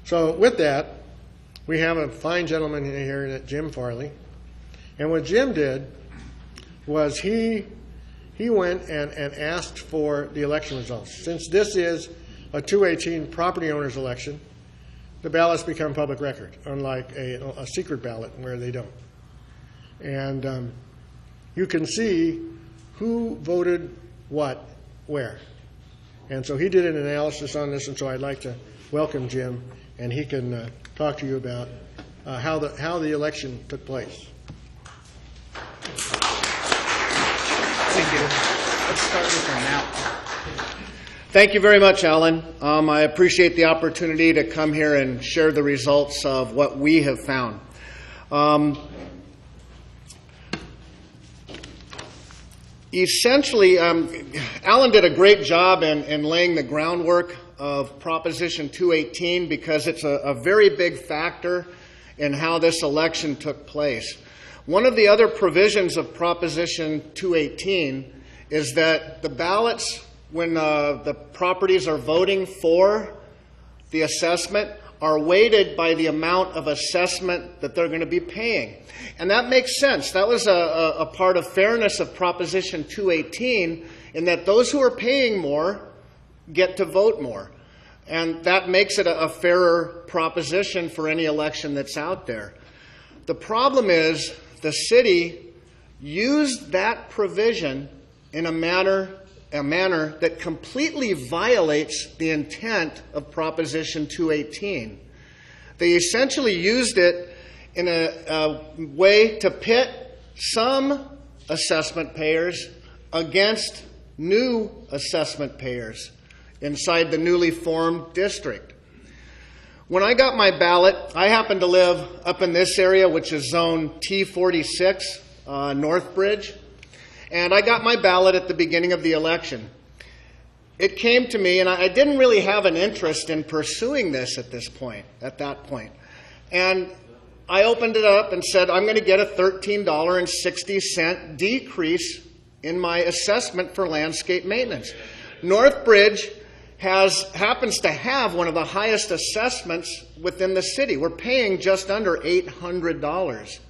So with that, we have a fine gentleman here, Jim Farley. And what Jim did was he went and asked for the election results. Since this is a 218 property owners election, the ballots become public record, unlike a secret ballot where they don't. And you can see who voted what, where. And so he did an analysis on this, and so I'd like to welcome Jim, and he can talk to you about how the election took place. Thank you. Let's start with our map. Thank you very much, Alan. I appreciate the opportunity to come here and share the results of what we have found. Essentially, Alan did a great job in laying the groundwork of Proposition 218 because it's a very big factor in how this election took place. One of the other provisions of Proposition 218 is that the ballots, when the properties are voting for the assessment, are weighted by the amount of assessment that they're going to be paying. And that makes sense. That was a part of fairness of Proposition 218, in that those who are paying more get to vote more. And that makes it a fairer proposition for any election that's out there. The problem is the city used that provision in a manner that completely violates the intent of Proposition 218. They essentially used it in a way to pit some assessment payers against new assessment payers inside the newly formed district. When I got my ballot, I happen to live up in this area, which is zone T46, Northbridge, and I got my ballot at the beginning of the election. It came to me, and I didn't really have an interest in pursuing this at that point. And I opened it up and said, I'm going to get a $13.60 decrease in my assessment for landscape maintenance. Northbridge happens to have one of the highest assessments within the city. We're paying just under $800.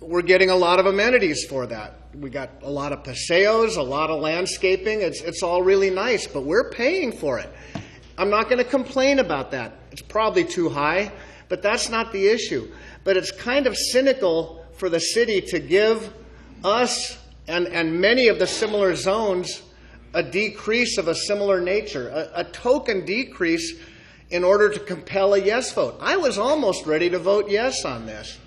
We're getting a lot of amenities for that. We got a lot of paseos, a lot of landscaping. It's all really nice, but we're paying for it. I'm not going to complain about that. It's probably too high, but that's not the issue. But it's kind of cynical for the city to give us and many of the similar zones a decrease of a similar nature, a token decrease in order to compel a yes vote. I was almost ready to vote yes on this.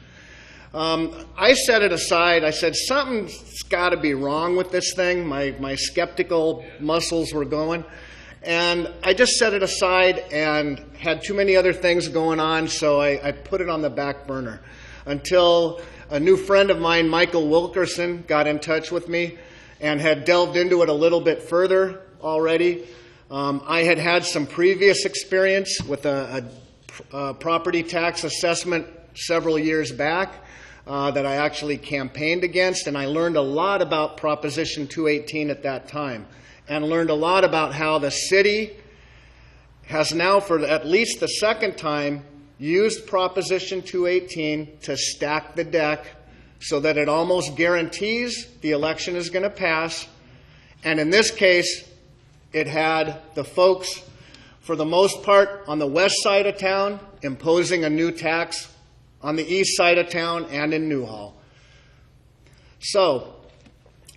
I set it aside. I said, something's got to be wrong with this thing. My skeptical muscles were going. And I just set it aside and had too many other things going on, so I put it on the back burner until a new friend of mine, Michael Wilkerson, got in touch with me and had delved into it a little bit further already. I had had some previous experience with a property tax assessment several years back that I actually campaigned against, and I learned a lot about Proposition 218 at that time, and learned a lot about how the city has now, for at least the second time, used Proposition 218 to stack the deck so that it almost guarantees the election is going to pass. And in this case, it had the folks, for the most part, on the west side of town, imposing a new tax on the east side of town and in Newhall. So,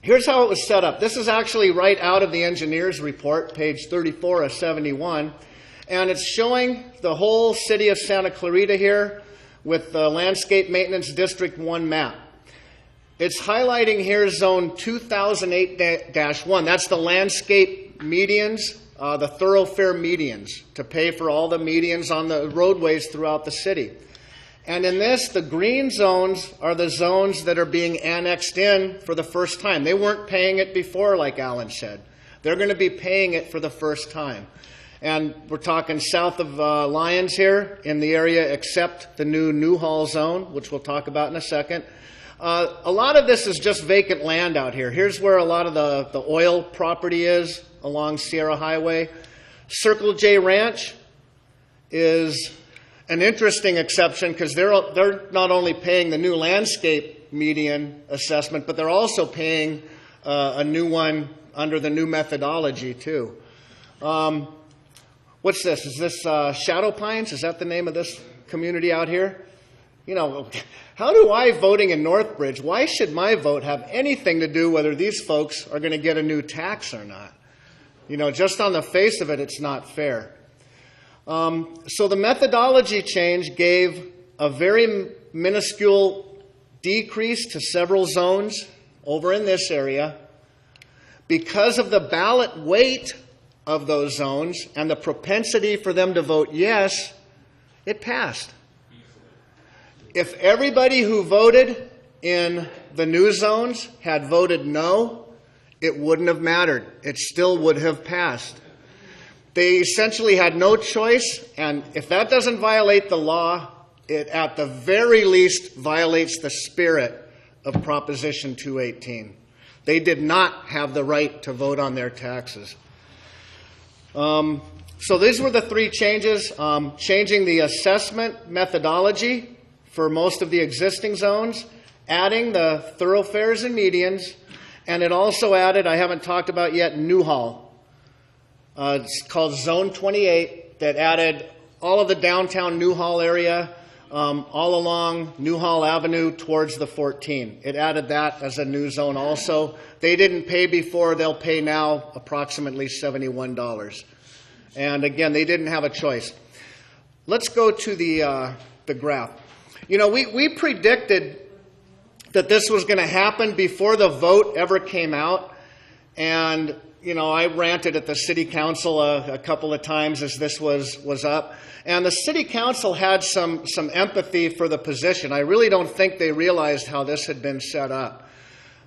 here's how it was set up. This is actually right out of the engineer's report, page 34 of 71. And it's showing the whole city of Santa Clarita here with the Landscape Maintenance District 1 map. It's highlighting here zone 2008-1. That's the landscape medians, the thoroughfare medians, to pay for all the medians on the roadways throughout the city. And in this, the green zones are the zones that are being annexed in for the first time. They weren't paying it before, like Alan said. They're going to be paying it for the first time. And we're talking south of Lyons here in the area, except the new Newhall zone, which we'll talk about in a second. A lot of this is just vacant land out here. Here's where a lot of the oil property is along Sierra Highway. Circle J Ranch is an interesting exception because they're not only paying the new landscape median assessment, but they're also paying a new one under the new methodology too. What's this? Is this Shadow Pines? Is that the name of this community out here? You know, how do I, voting in Northbridge, why should my vote have anything to do whether these folks are going to get a new tax or not? You know, just on the face of it, it's not fair. So the methodology change gave a very minuscule decrease to several zones over in this area. Because of the ballot weight of those zones and the propensity for them to vote yes, it passed. If everybody who voted in the new zones had voted no, it wouldn't have mattered. It still would have passed. They essentially had no choice, and if that doesn't violate the law, it at the very least violates the spirit of Proposition 218. They did not have the right to vote on their taxes. So these were the three changes. Changing the assessment methodology for most of the existing zones, adding the thoroughfares and medians, and it also added, I haven't talked about yet, Newhall. It's called Zone 28 that added all of the downtown Newhall area all along Newhall Avenue towards the 14. It added that as a new zone also. They didn't pay before, they'll pay now approximately $71. And again, they didn't have a choice. Let's go to the graph. You know, we predicted that this was going to happen before the vote ever came out. And, you know, I ranted at the city council a couple of times as this was up. And the city council had some empathy for the position. I really don't think they realized how this had been set up.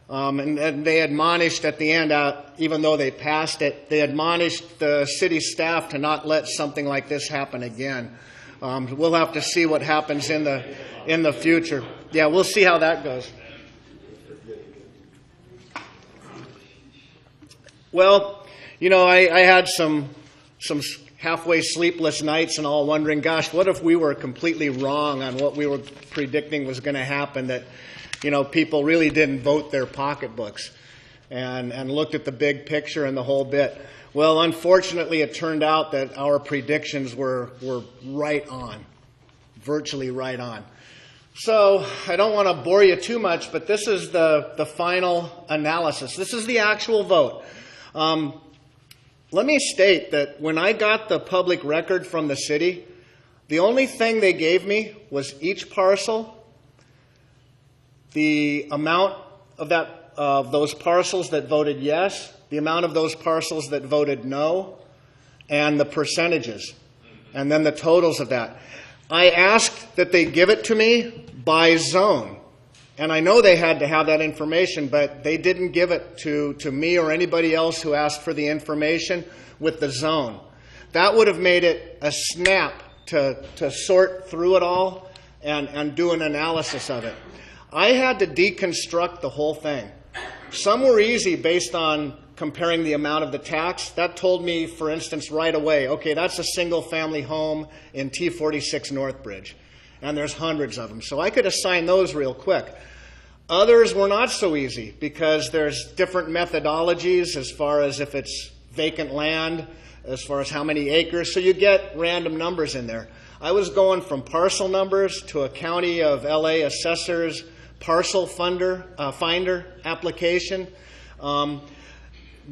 And they admonished at the end, even though they passed it, they admonished the city staff to not let something like this happen again. We'll have to see what happens in the future. Yeah, we'll see how that goes. Well, you know, I had some halfway sleepless nights and all wondering, gosh, what if we were completely wrong on what we were predicting was going to happen, that, you know, people really didn't vote their pocketbooks and looked at the big picture and the whole bit. Well, unfortunately, it turned out that our predictions were right on, virtually right on. So I don't want to bore you too much, but this is the final analysis. This is the actual vote. Let me state that when I got the public record from the city, the only thing they gave me was each parcel, the amount of those parcels that voted yes, the amount of those parcels that voted no, and the percentages, and then the totals of that. I asked that they give it to me by zone, and I know they had to have that information, but they didn't give it to me or anybody else who asked for the information with the zone. That would have made it a snap to sort through it all and do an analysis of it. I had to deconstruct the whole thing. Some were easy based on comparing the amount of the tax. That told me, for instance, right away, okay, that's a single-family home in T46 Northbridge, and there's hundreds of them. So I could assign those real quick. Others were not so easy because there's different methodologies as far as if it's vacant land, as far as how many acres, so you get random numbers in there. I was going from parcel numbers to a County of LA assessor's parcel finder application,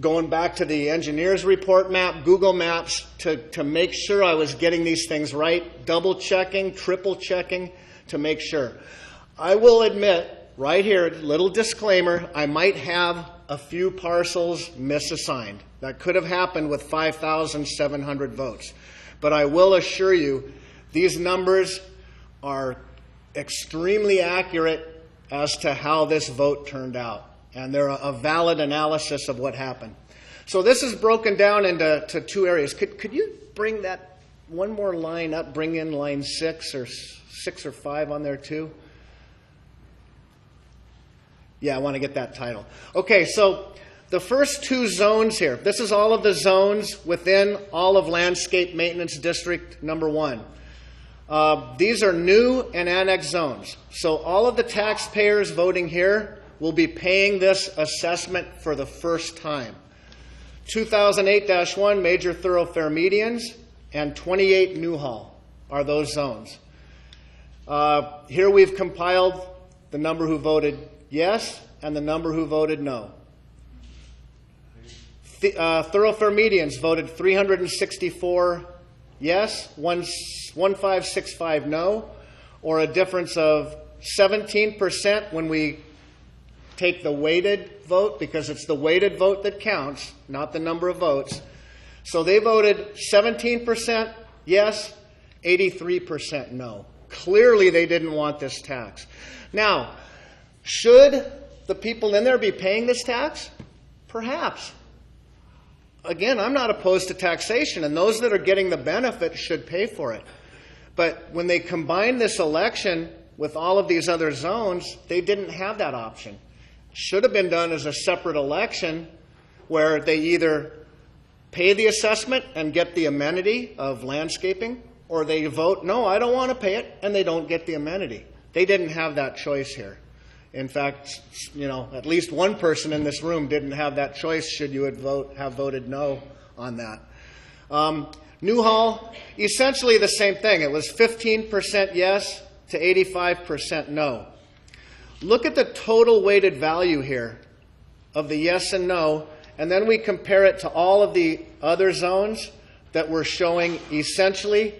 going back to the engineer's report map, Google Maps, to make sure I was getting these things right, double checking, triple checking to make sure. I will admit, right here, little disclaimer, I might have a few parcels misassigned. That could have happened with 5,700 votes. But I will assure you, these numbers are extremely accurate as to how this vote turned out. And they're a valid analysis of what happened. So this is broken down into two areas. Could you bring that one more line up, bring in line 6 or 5 on there too? Yeah, I want to get that title. Okay, so the first two zones here, this is all of the zones within all of Landscape Maintenance District number 1. These are new and annexed zones. So all of the taxpayers voting here will be paying this assessment for the first time. 2008-1 major thoroughfare medians and 28 Newhall are those zones. Here we've compiled the number who voted yes and the number who voted no. Thoroughfare medians voted 364 yes, 1565 no, or a difference of 17% when we take the weighted vote, because it's the weighted vote that counts, not the number of votes. So they voted 17% yes, 83% no. Clearly they didn't want this tax. Now, should the people in there be paying this tax? Perhaps. Again, I'm not opposed to taxation, and those that are getting the benefit should pay for it. But when they combine this election with all of these other zones, they didn't have that option. Should have been done as a separate election where they either pay the assessment and get the amenity of landscaping, or they vote, no, I don't want to pay it, and they don't get the amenity. They didn't have that choice here. In fact, at least one person in this room didn't have that choice should you have voted no on that. Newhall, essentially the same thing. It was 15% yes to 85% no. Look at the total weighted value here of the yes and no, and then we compare it to all of the other zones that were showing essentially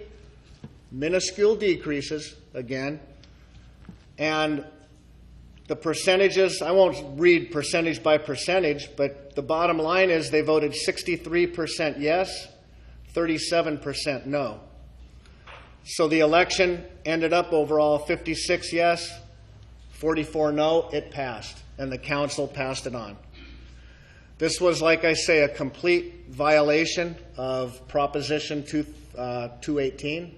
minuscule decreases again. And the percentages, I won't read percentage by percentage, but the bottom line is they voted 63% yes, 37% no. So the election ended up overall 56 yes, 44 no, it passed, and the council passed it on. This was, like I say, a complete violation of Proposition 218,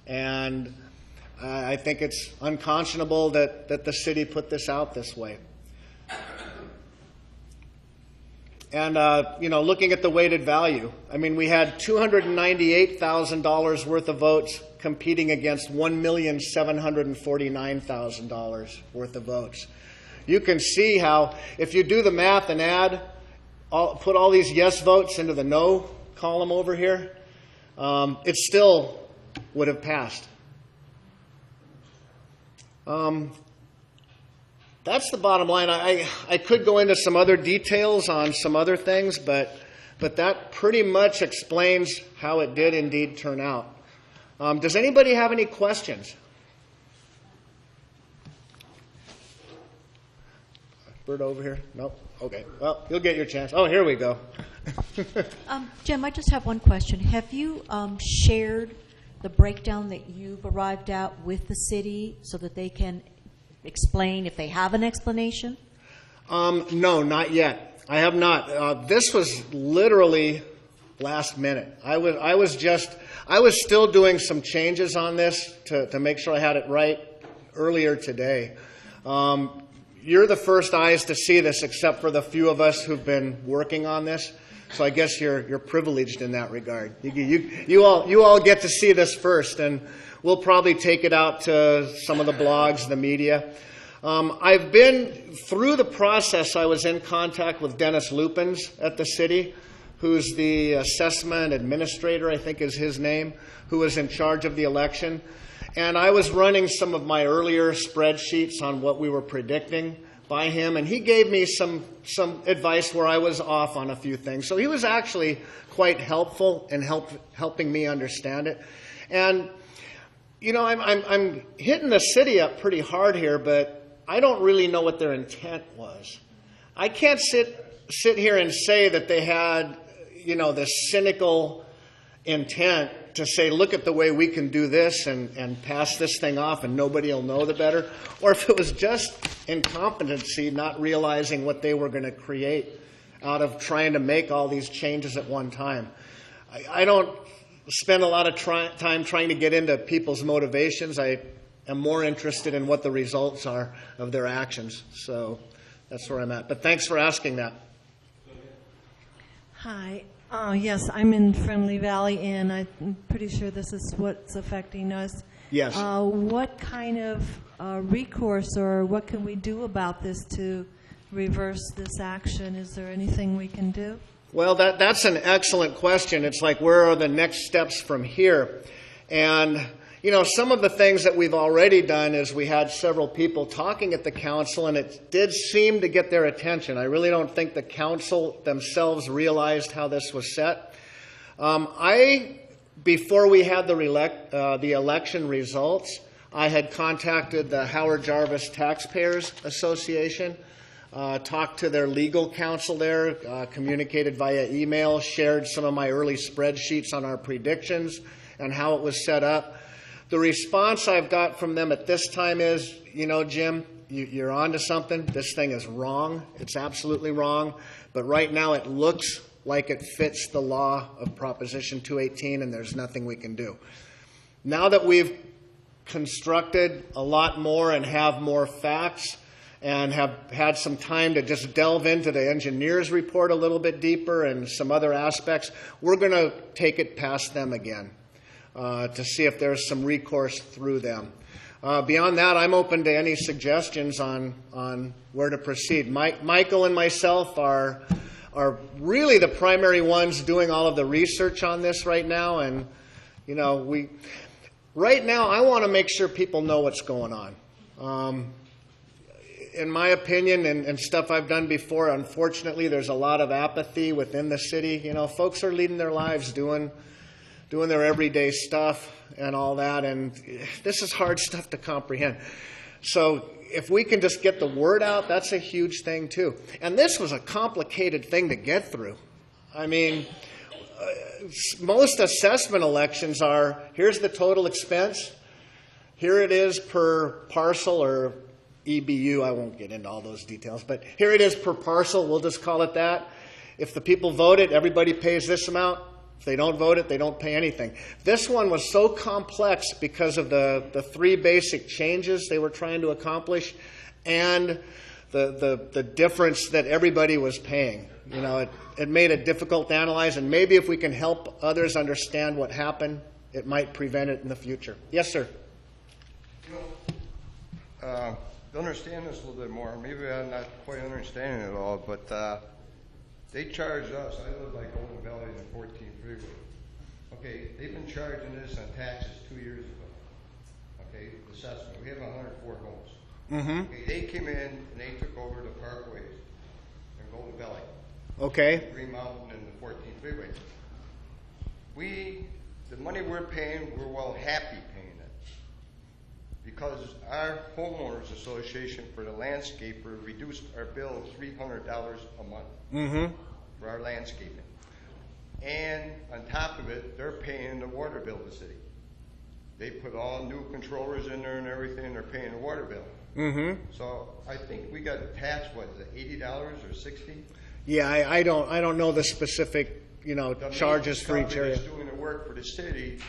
and I think it's unconscionable that the city put this out this way. And, looking at the weighted value, we had $298,000 worth of votes competing against $1,749,000 worth of votes. You can see how, if you do the math and put all these yes votes into the no column over here, it still would have passed. That's the bottom line. I could go into some other details on some other things, but that pretty much explains how it did indeed turn out. Does anybody have any questions? Bird over here? Nope. Okay. Well, you'll get your chance. Oh, here we go. Jim, I just have one question. Have you shared the breakdown that you've arrived at with the city so that they can explain if they have an explanation? No, not yet. I have not. This was literally last minute. I was still doing some changes on this to make sure I had it right earlier today. You're the first eyes to see this, except for the few of us who've been working on this. So I guess you're privileged in that regard. You all get to see this first, and we'll probably take it out to some of the blogs, the media. I've been through the process. I was in contact with Dennis Lupins at the city, who's the assessment administrator, I think is his name, who was in charge of the election. And I was running some of my earlier spreadsheets on what we were predicting by him, and he gave me some advice where I was off on a few things. So he was actually quite helpful in helping me understand it. And I'm hitting the city up pretty hard here, but I don't really know what their intent was. I can't sit here and say that they had, this cynical intent to say, look at the way we can do this and pass this thing off and nobody will know the better, or if it was just incompetency, not realizing what they were going to create out of trying to make all these changes at one time. I don't spend a lot of time trying to get into people's motivations. I am more interested in what the results are of their actions. So that's where I'm at. But thanks for asking that. Hi. Yes, I'm in Friendly Valley, and I'm pretty sure this is what's affecting us. Yes. What kind of recourse or what can we do about this to reverse this action? Is there anything we can do? Well, that's an excellent question. It's like, where are the next steps from here? And, you know, some of the things that we've already done is we had several people talking at the council, and it did seem to get their attention. I really don't think the council themselves realized how this was set. Before we had the election results, I had contacted the Howard Jarvis Taxpayers Association, talked to their legal counsel there, communicated via email, shared some of my early spreadsheets on our predictions and how it was set up. The response I've got from them at this time is, you know, Jim, you're on to something. This thing is wrong. It's absolutely wrong. But right now it looks like it fits the law of Proposition 218, and there's nothing we can do. Now that we've constructed a lot more and have more facts and have had some time to just delve into the engineer's report a little bit deeper and some other aspects, we're going to take it past them again to see if there's some recourse through them. Beyond that, I'm open to any suggestions on where to proceed. Michael and myself are really the primary ones doing all of the research on this right now, and you know, right now I want to make sure people know what's going on. In my opinion, and stuff I've done before, unfortunately, there's a lot of apathy within the city. You know, folks are leading their lives doing their everyday stuff and all that, and this is hard stuff to comprehend. So if we can just get the word out, that's a huge thing too. And this was a complicated thing to get through. I mean, most assessment elections are, here's the total expense, here it is per parcel or EBU, I won't get into all those details, but here it is per parcel, we'll just call it that. If the people vote it, everybody pays this amount. If they don't vote it, they don't pay anything. This one was so complex because of the three basic changes they were trying to accomplish and the difference that everybody was paying. You know, it made it difficult to analyze, and maybe if we can help others understand what happened, it might prevent it in the future. Yes, sir. You know, to understand this a little bit more, maybe I'm not quite understanding it all, but they charged us, I live like Golden Valley in the 14th freeway. Okay, they've been charging this on taxes 2 years ago. Okay, assessment. We have 104 homes. Mm-hmm. Okay, they came in and they took over the parkways in Golden Valley. Okay. Green Mountain and the 14th freeway. The money we're paying, we're well happy paying it. Because our homeowners association for the landscaper reduced our bill $300 a month for our landscaping. And on top of it, they're paying the water bill of the city. They put all new controllers in there and everything, they're paying the water bill. Mm-hmm. So I think we got taxed, what is it, $80 or $60? Yeah, I don't know the specific, you know, charges for each area. The company that's doing the work for the city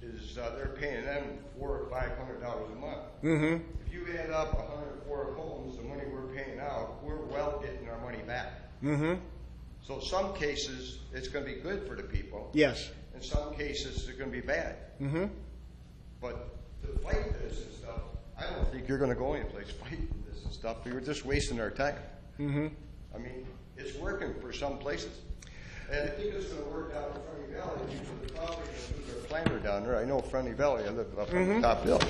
is they're paying them $400 or $500 a month. Mm-hmm. If you add up 104 homes, the money we're paying out, we're well getting our money back. Mm-hmm. So some cases it's going to be good for the people. Yes. In some cases it's going to be bad. Mm-hmm. But to fight this and stuff, I don't think you're going to go anyplace fighting this and stuff. You're just wasting our time. Mm-hmm. I mean, it's working for some places. And I think it's going to work out in Friendly Valley because the property is their planter down there. I know Friendly Valley. I live up on the top hill.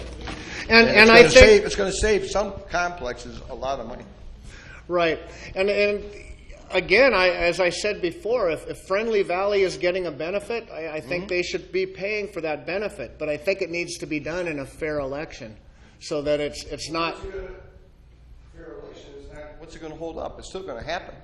And I think it's going to save some complexes a lot of money. Right. And again, as I said before, if Friendly Valley is getting a benefit, I think they should be paying for that benefit. But I think it needs to be done in a fair election so that it's not. Fair election is not. What's it going to hold up? It's still going to happen.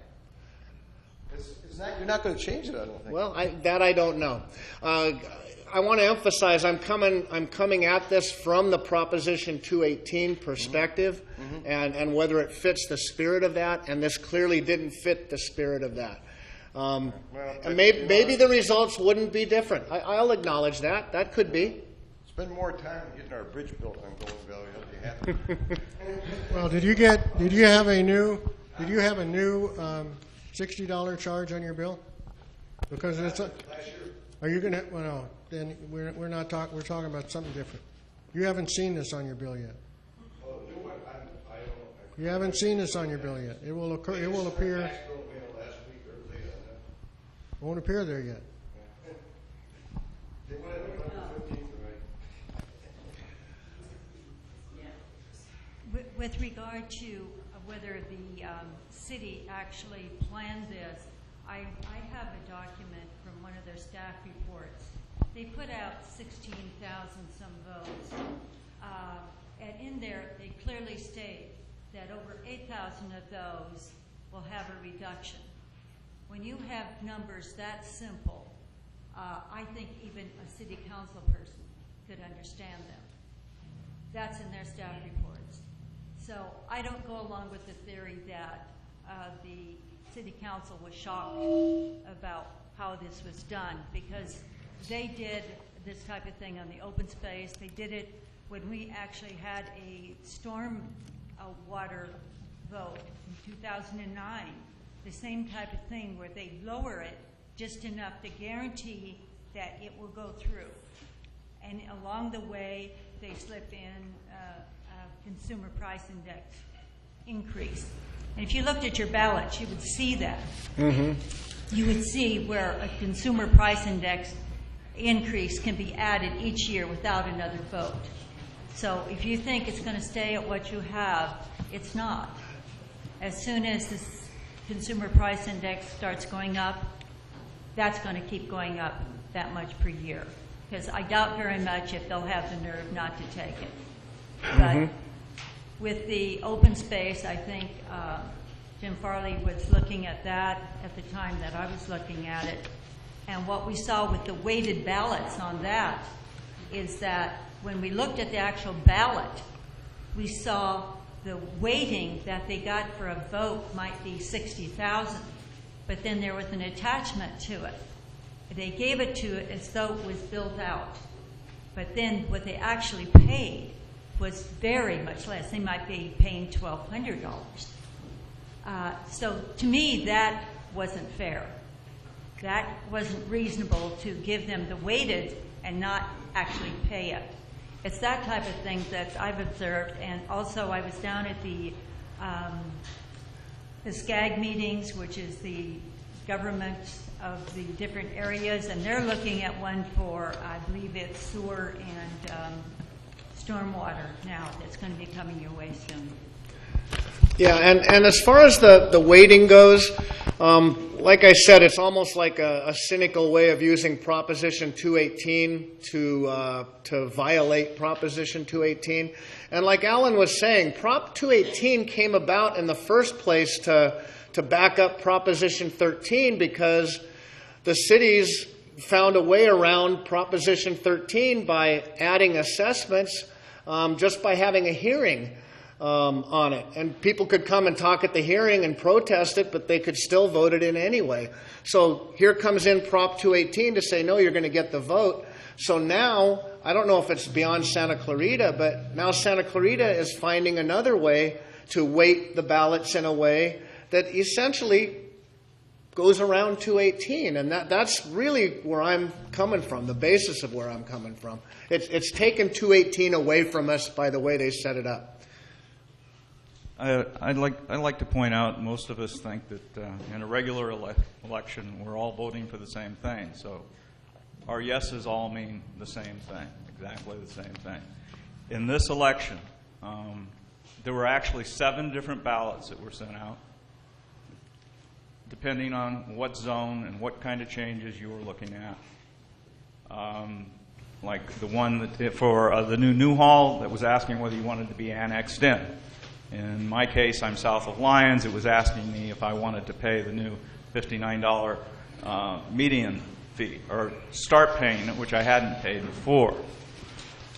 It's not, you're not going to change it, I don't think. Well, I don't know. I want to emphasize I'm coming at this from the Proposition 218 perspective, and whether it fits the spirit of that, and this clearly didn't fit the spirit of that. And maybe the results wouldn't be different. I'll acknowledge that. That could be. Spend more time getting our bridge built on Golden Valley. I'll be happy. Well, did you have a new $60 charge on your bill? Because it's, are you gonna, well, no, then we're not talking, we're talking about something different. You haven't seen this on your bill yet. You haven't seen this on your bill yet. It will occur, it will appear, won't appear there yet. With regard to whether the city actually planned this, I have a document from one of their staff reports. They put out 16,000 some votes, and in there they clearly state that over 8,000 of those will have a reduction. When you have numbers that simple, I think even a city council person could understand them. That's in their staff reports. So I don't go along with the theory that the city council was shocked about how this was done, because they did this type of thing on the open space. They did it when we actually had a storm water vote in 2009, the same type of thing where they lower it just enough to guarantee that it will go through. And along the way, they slip in consumer price index increase. And if you looked at your ballots, you would see that. Mm-hmm. You would see where a consumer price index increase can be added each year without another vote. So if you think it's going to stay at what you have, it's not. As soon as this consumer price index starts going up, that's going to keep going up that much per year. Because I doubt very much if they'll have the nerve not to take it. But with the open space, I think Jim Farley was looking at that at the time that I was looking at it. And what we saw with the weighted ballots on that is that when we looked at the actual ballot, we saw the weighting that they got for a vote might be 60,000, but then there was an attachment to it. They gave it to it as though it was built out. But then what they actually paid was very much less. They might be paying $1,200. So to me, that wasn't fair. That wasn't reasonable to give them the weighted and not actually pay it. It's that type of thing that I've observed. And also I was down at the CCAC meetings, which is the government of the different areas, and they're looking at one for, I believe it's sewer and stormwater now that's going to be coming your way soon. Yeah, and as far as the weighting goes, like I said, it's almost like a cynical way of using Proposition 218 to violate Proposition 218. And like Alan was saying, Prop 218 came about in the first place to back up Proposition 13 because the cities found a way around Proposition 13 by adding assessments just by having a hearing on it. And people could come and talk at the hearing and protest it, but they could still vote it in anyway. So here comes in Prop 218 to say, no, you're going to get the vote. So now, I don't know if it's beyond Santa Clarita, but now Santa Clarita is finding another way to weight the ballots in a way that essentially goes around 218. And that's really where I'm coming from, the basis of where I'm coming from. It's taken 218 away from us by the way they set it up. I'd like to point out most of us think that in a regular election we're all voting for the same thing. So our yeses all mean the same thing, exactly the same thing. In this election, there were actually 7 different ballots that were sent out, depending on what zone and what kind of changes you were looking at. Like the one that for the new Newhall that was asking whether you wanted to be annexed in. In my case, I'm south of Lyons. It was asking me if I wanted to pay the new $59 median fee, or start paying it, which I hadn't paid before.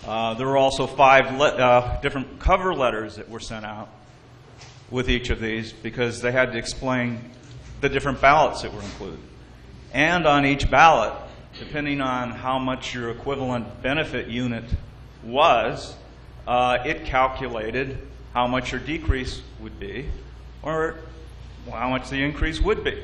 There were also 5 different cover letters that were sent out with each of these because they had to explain the different ballots that were included. And on each ballot, depending on how much your equivalent benefit unit was, it calculated how much your decrease would be, or how much the increase would be.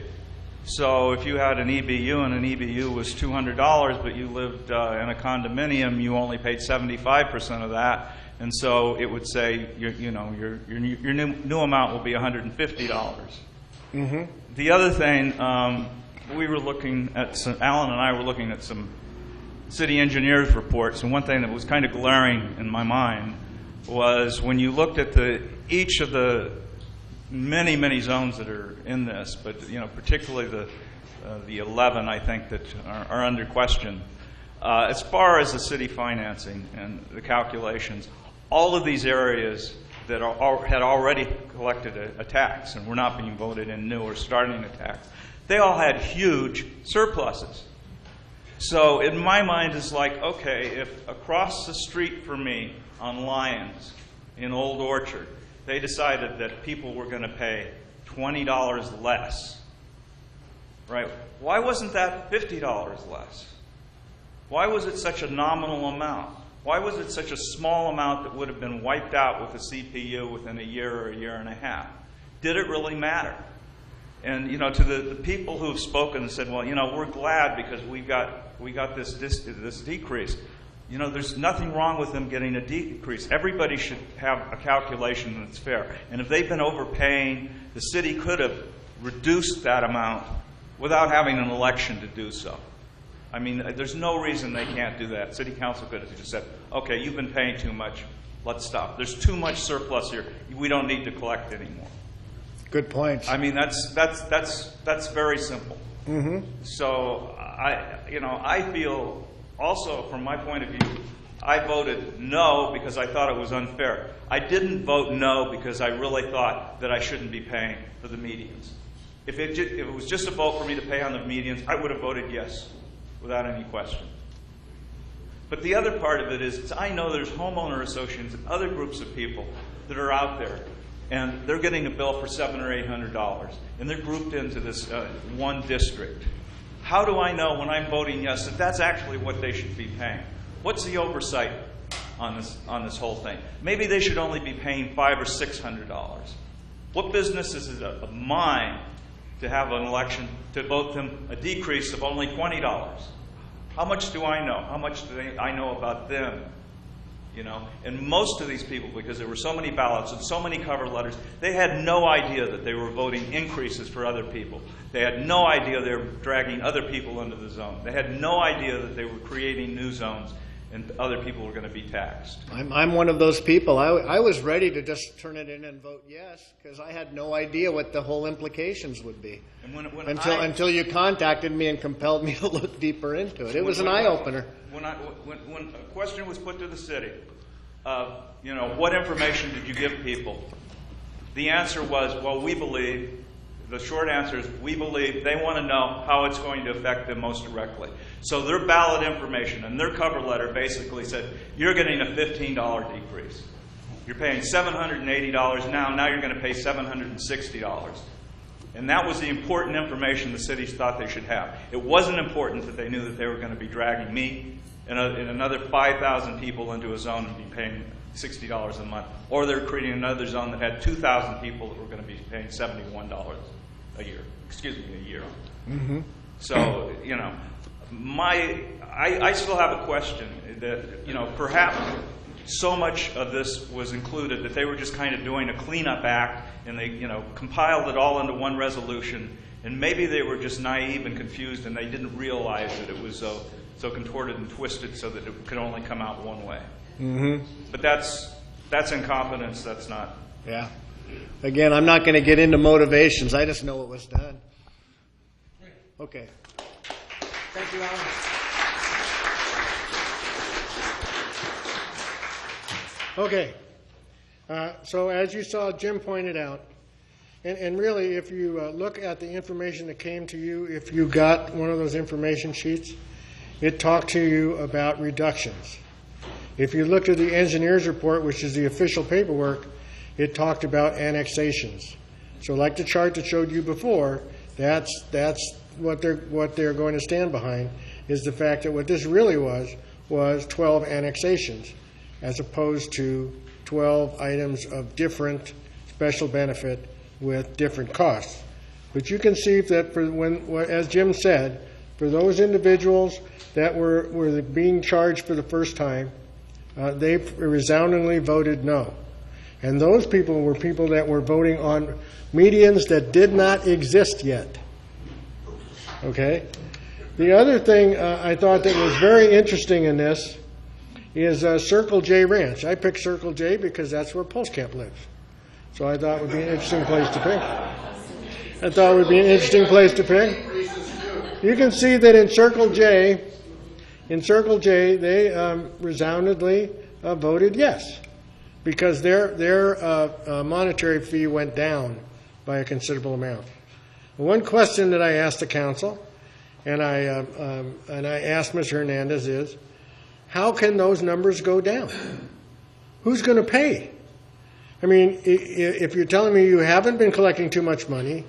So if you had an EBU and an EBU was $200, but you lived in a condominium, you only paid 75% of that, and so it would say your new amount will be $150. Mm-hmm. The other thing, we were looking at Alan and I were looking at some city engineers' reports, and one thing that was kind of glaring in my mind was when you looked at each of the many zones that are in this, but particularly the 11 I think that are under question. As far as the city financing and the calculations, all of these areas that had already collected a tax and were not being voted in new or starting a tax, they all had huge surpluses. So in my mind, it's like, okay, if across the street from me on Lyons in Old Orchard, they decided that people were going to pay $20 less, right? Why wasn't that $50 less? Why was it such a nominal amount? Why was it such a small amount that would have been wiped out with the CPU within a year or a year and a half? Did it really matter? And to the people who have spoken and said, well, we're glad because we got this decrease. There's nothing wrong with them getting a decrease. Everybody should have a calculation that's fair. And if they've been overpaying, the city could have reduced that amount without having an election to do so. I mean, there's no reason they can't do that. City council could have just said, okay, you've been paying too much. Let's stop. There's too much surplus here. We don't need to collect anymore. Good point. I mean, that's very simple. Mm-hmm. So I feel also, from my point of view, I voted no because I thought it was unfair. I didn't vote no because I really thought that I shouldn't be paying for the medians. If it was just a vote for me to pay on the medians, I would have voted yes without any question. But the other part of it is I know there's homeowner associations and other groups of people that are out there, and they're getting a bill for $700 or $800, and they're grouped into this one district. How do I know when I'm voting yes that that's actually what they should be paying? What's the oversight on this whole thing? Maybe they should only be paying $500 or $600. What business is it of mine to have an election to vote them a decrease of only $20? How much do I know? How much do I know about them? And most of these people, because there were so many ballots and so many cover letters, they had no idea that they were voting increases for other people. They had no idea they were dragging other people into the zone. They had no idea that they were creating new zones and other people were going to be taxed. I'm one of those people. I was ready to just turn it in and vote yes because I had no idea what the whole implications would be until you contacted me and compelled me to look deeper into it. It was an eye-opener. When a question was put to the city, what information did you give people? The answer was, well, we believe. The short answer is we believe they want to know how it's going to affect them most directly. So their ballot information and their cover letter basically said, you're getting a $15 decrease. You're paying $780 now you're going to pay $760. And that was the important information the cities thought they should have. It wasn't important that they knew that they were going to be dragging me and another 5,000 people into a zone and be paying $60 a month. Or they're creating another zone that had 2,000 people that were going to be paying $71 a year. Mm-hmm. So, I still have a question that, perhaps so much of this was included that they were just kind of doing a cleanup act and they, compiled it all into one resolution, and maybe they were just naive and confused and they didn't realize that it was so contorted and twisted so that it could only come out one way. Mm-hmm. But that's incompetence. That's not. Yeah. Again, I'm not going to get into motivations. I just know what was done. Okay. Thank you, Alan. Okay. So as you saw, Jim pointed out, and really if you look at the information that came to you, if you got one of those information sheets, it talked to you about reductions. If you looked at the engineer's report, which is the official paperwork, it talked about annexations. So like the chart that showed you before, that's what they're going to stand behind, is the fact that what this really was 12 annexations, as opposed to 12 items of different special benefit with different costs. But you can see that for as Jim said, for those individuals that were being charged for the first time, they resoundingly voted no. And those people were people that were voting on medians that did not exist yet. Okay? The other thing I thought that was very interesting in this is Circle J Ranch. I picked Circle J because that's where Pulskamp lives. So I thought it would be an interesting place to pick. You can see that in Circle J, they resoundingly voted yes, because their monetary fee went down by a considerable amount. One question that I asked the council, and I asked Mr. Hernandez, is how can those numbers go down? Who's going to pay? I mean, if you're telling me you haven't been collecting too much money,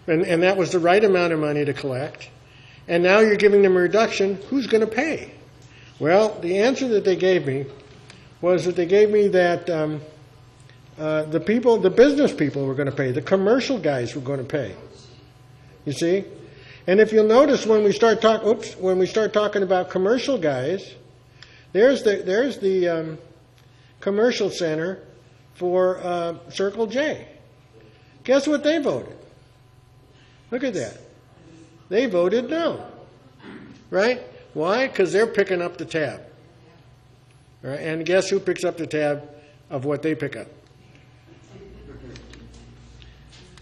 and that was the right amount of money to collect, and now you're giving them a reduction, who's going to pay? Well, the answer that they gave me was that they gave me that the business people were going to pay, the commercial guys were going to pay. You see? And if you'll notice when we start talking about commercial guys, there's the commercial center for Circle J. Guess what they voted? Look at that. They voted no. Right? Why? Because they're picking up the tab. Right? And guess who picks up the tab of what they pick up?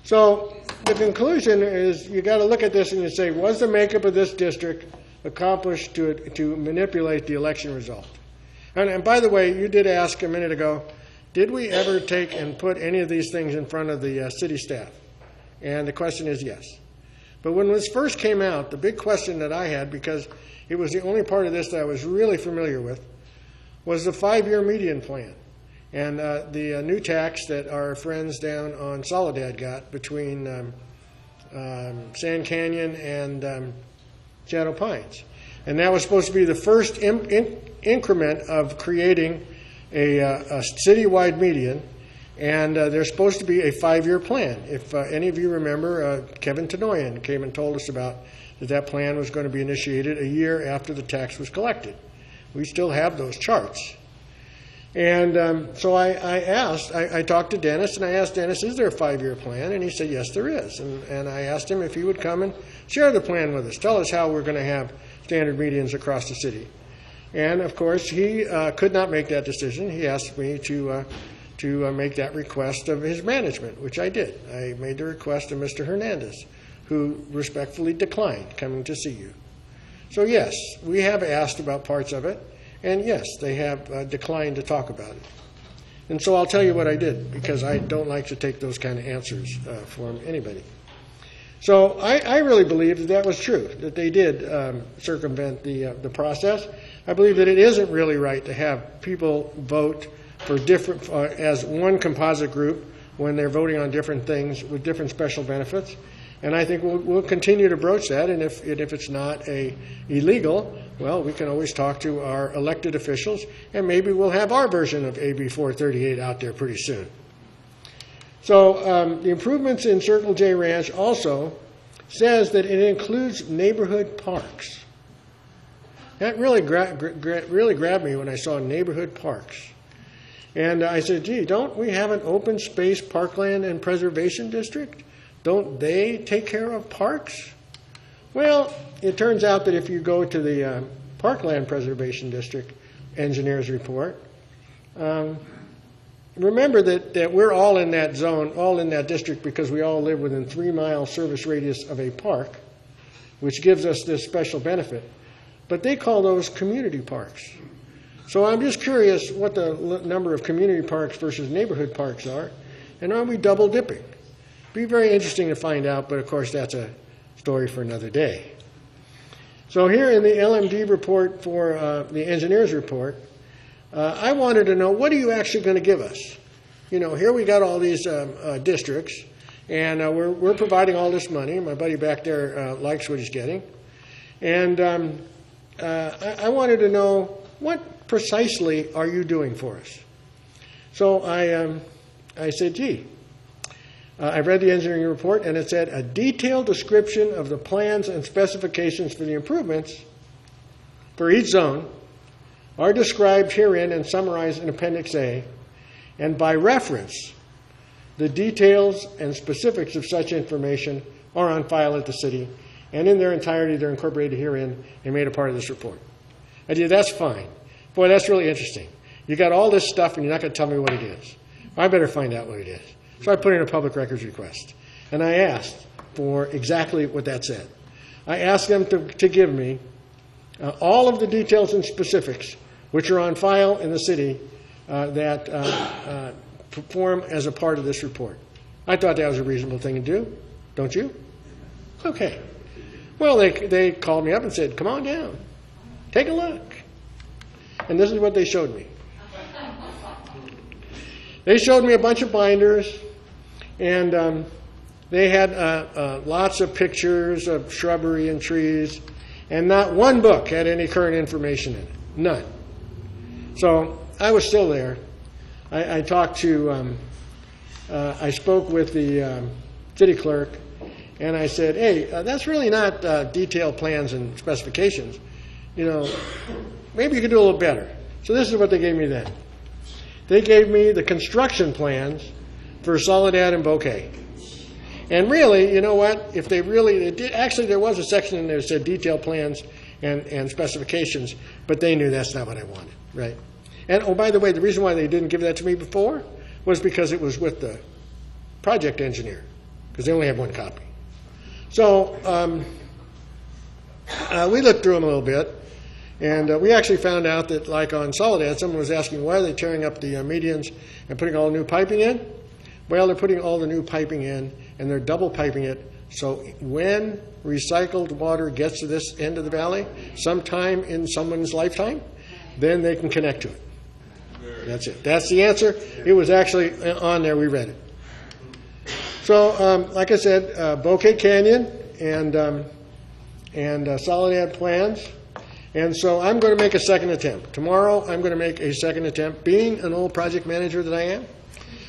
So the conclusion is you got to look at this and you say, was the makeup of this district accomplished to manipulate the election result? And by the way, you did ask a minute ago, did we ever take and put any of these things in front of the city staff? And the question is yes. But when this first came out, the big question that I had, because it was the only part of this that I was really familiar with, was the 5-year median plan. And the new tax that our friends down on Soledad got between Sand Canyon and Shadow Pines. And that was supposed to be the first increment of creating a citywide median. And there's supposed to be a 5-year plan. If any of you remember, Kevin Tenoyan came and told us about that plan was going to be initiated a year after the tax was collected. We still have those charts. And so I talked to Dennis, and I asked Dennis, is there a 5-year plan? And he said, yes, there is. And I asked him if he would come and share the plan with us, tell us how we're going to have standard medians across the city. And, of course, he could not make that decision. He asked me to make that request of his management, which I did. I made the request of Mr. Hernandez, who respectfully declined coming to see you. So, yes, we have asked about parts of it. And yes, they have declined to talk about it. And so I'll tell you what I did, because I don't like to take those kind of answers from anybody. So I really believe that was true, that they did circumvent the process. I believe that it isn't really right to have people vote for different as one composite group when they're voting on different things with different special benefits. And I think we'll continue to broach that. And if it's not illegal, well, we can always talk to our elected officials, and maybe we'll have our version of AB 438 out there pretty soon. So the improvements in Circle J Ranch also says that it includes neighborhood parks. That really grabbed me when I saw neighborhood parks. And I said, gee, don't we have an open space parkland and preservation district? Don't they take care of parks? Well, it turns out that if you go to the Parkland Preservation District engineer's report, remember that we're all in that zone, all in that district, because we all live within 3-mile service radius of a park, which gives us this special benefit. But they call those community parks. So I'm just curious what the number of community parks versus neighborhood parks are, and are we double dipping? Be very interesting to find out, but of course that's a story for another day. So here in the LMD report for the engineer's report, I wanted to know, what are you actually going to give us? You know, here we got all these districts, and we're providing all this money. My buddy back there likes what he's getting. And I wanted to know, what precisely are you doing for us? So I said, gee, I read the engineering report, and it said a detailed description of the plans and specifications for the improvements for each zone are described herein and summarized in Appendix A, and by reference, the details and specifics of such information are on file at the city, and in their entirety they're incorporated herein and made a part of this report. I said, that's fine. Boy, that's really interesting. You got all this stuff and you're not going to tell me what it is. I better find out what it is. So I put in a public records request, and I asked for exactly what that said. I asked them to give me all of the details and specifics which are on file in the city that perform as a part of this report. I thought that was a reasonable thing to do. Don't you? Okay. Well, they called me up and said, come on down. Take a look. And this is what they showed me. They showed me a bunch of binders, and they had lots of pictures of shrubbery and trees, and not one book had any current information in it. None. So I was still there. I talked to, I spoke with the city clerk, and I said, hey, that's really not detailed plans and specifications. You know, maybe you could do a little better. So this is what they gave me then. They gave me the construction plans for Soledad and Bouquet. And really, you know what? If they really, actually there was a section in there that said detailed plans and specifications, but they knew that's not what I wanted, right? And oh, by the way, the reason why they didn't give that to me before was because it was with the project engineer, because they only have one copy. So we looked through them a little bit, and we actually found out that, like on Soledad, someone was asking, why are they tearing up the medians and putting all the new piping in? Well, they're putting all the new piping in, and they're double piping it, so when recycled water gets to this end of the valley, sometime in someone's lifetime, then they can connect to it. That's it. That's the answer. It was actually on there. We read it. So, like I said, Bouquet Canyon and Soledad plans. And so I'm going to make a second attempt. Tomorrow I'm going to make a second attempt. Being an old project manager that I am,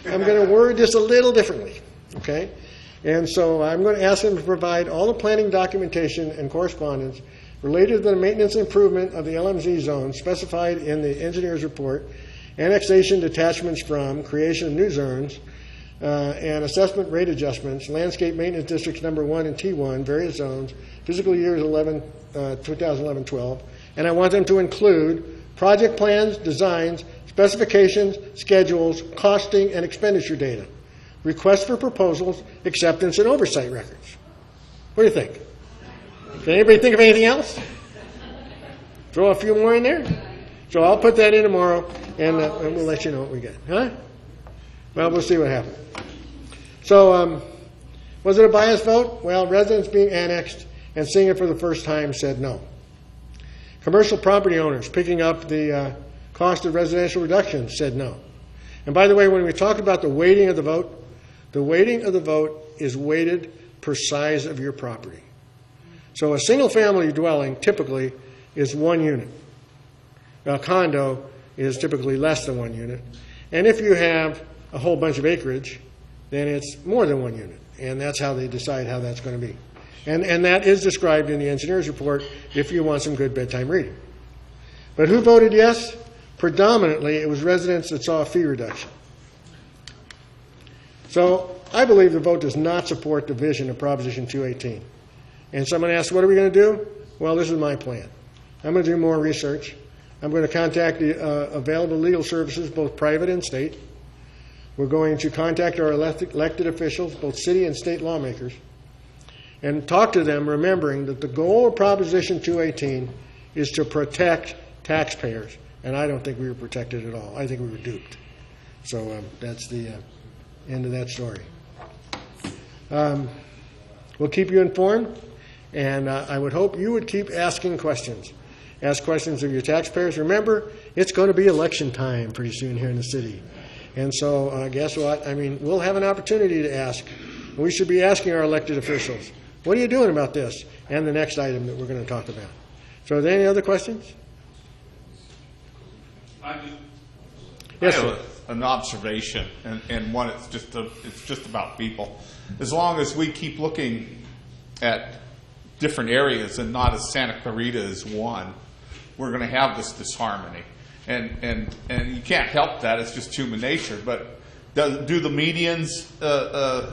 I'm going to word this a little differently. Okay? And so I'm going to ask them to provide all the planning documentation and correspondence related to the maintenance improvement of the LMZ zone specified in the engineer's report, annexation, detachments from, creation of new zones, and assessment rate adjustments, landscape maintenance districts number 1 and T1, various zones, fiscal years 2011-12, and I want them to include project plans, designs, specifications, schedules, costing, and expenditure data, requests for proposals, acceptance, and oversight records. What do you think? Can anybody think of anything else? Throw a few more in there? So I'll put that in tomorrow, and we'll let you know what we get. Huh? Well, we'll see what happens. So, was it a biased vote? Well, residents being annexed and seeing it for the first time said no. Commercial property owners picking up the cost of residential reduction said no. And by the way, when we talk about the weighting of the vote is weighted per size of your property. So a single-family dwelling typically is 1 unit. A condo is typically less than 1 unit. And if you have a whole bunch of acreage, then it's more than 1 unit. And that's how they decide how that's going to be. And that is described in the engineer's report if you want some good bedtime reading. But who voted yes? Predominantly, it was residents that saw a fee reduction. So I believe the vote does not support the vision of Proposition 218. And someone asked, what are we going to do? Well, this is my plan. I'm going to do more research. I'm going to contact the available legal services, both private and state. We're going to contact our elected officials, both city and state lawmakers, and talk to them, remembering that the goal of Proposition 218 is to protect taxpayers. And I don't think we were protected at all. I think we were duped. So that's the end of that story. We'll keep you informed, and I would hope you would keep asking questions. Ask questions of your taxpayers. Remember, it's going to be election time pretty soon here in the city. And so guess what? I mean, we'll have an opportunity to ask. We should be asking our elected officials, what are you doing about this? And the next item that we're going to talk about. So are there any other questions? Yes, sir. an observation, and one it's just about people. As long as we keep looking at different areas and not as Santa Clarita as one, we're going to have this disharmony. And you can't help that. It's just human nature. But do the medians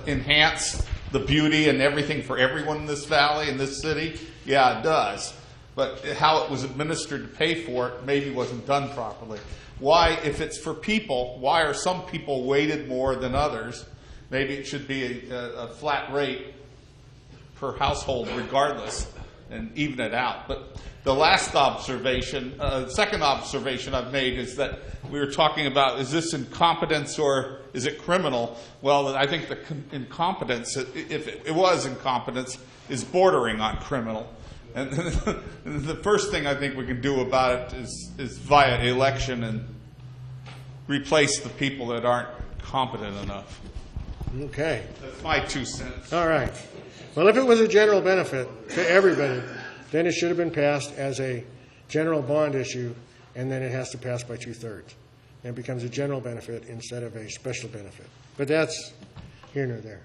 enhance the beauty and everything for everyone in this valley, in this city? Yeah, it does. But how it was administered to pay for it maybe wasn't done properly. Why, if it's for people, why are some people weighted more than others? Maybe it should be a flat rate per household regardless, and even it out. But the last observation, second observation I've made is that we were talking about, is this incompetence or is it criminal? Well, I think the incompetence, if it was incompetence, is bordering on criminal. And the first thing I think we can do about it is via election and replace the people that aren't competent enough. Okay. That's my 2 cents. All right. Well, if it was a general benefit to everybody, then it should have been passed as a general bond issue, and then it has to pass by 2/3. And it becomes a general benefit instead of a special benefit. But that's here nor there.